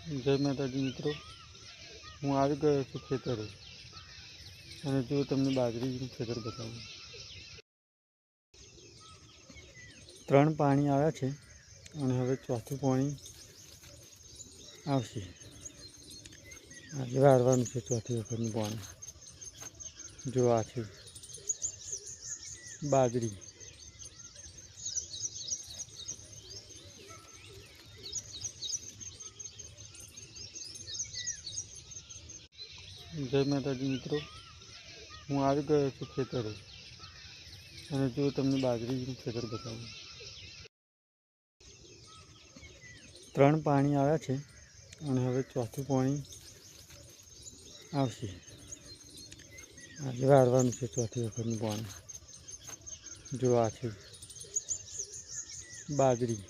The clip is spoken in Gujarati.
જય માતાજી મિત્રો, હું આવી ગયો છું ખેતરે અને જો તમને બાજરીનું ખેતર બતાવું. 3 પાણી આવ્યા છે અને હવે ચોથું પાણી આવશે. આજે વાળવાનું છે ચોથી વખતનું પાણી. જો આ છે બાજરી. જય માતાજી મિત્રો, હું આવી ગયો છું ખેતરે અને જો તમને બાજરીનું ખેતર બતાવું. 3 પાણી આવ્યા છે અને હવે ચોથું પાણી આવશે. આજે વાળવાનું છે ચોથી વખતનું પાણી. જો આ છે બાજરી.